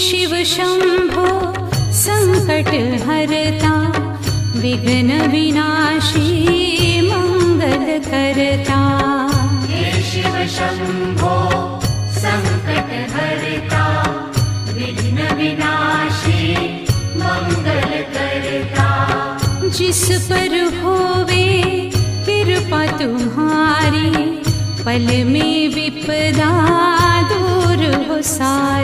शिव शंभो संकट हरता, विघ्न विनाशी मंगल करता। हे शिव शंभो संकट हरता, विघ्न विनाशी मंगल करता। जिस पर होवे कृपा तुम्हारी, पल में विपदा दूर हो सारी।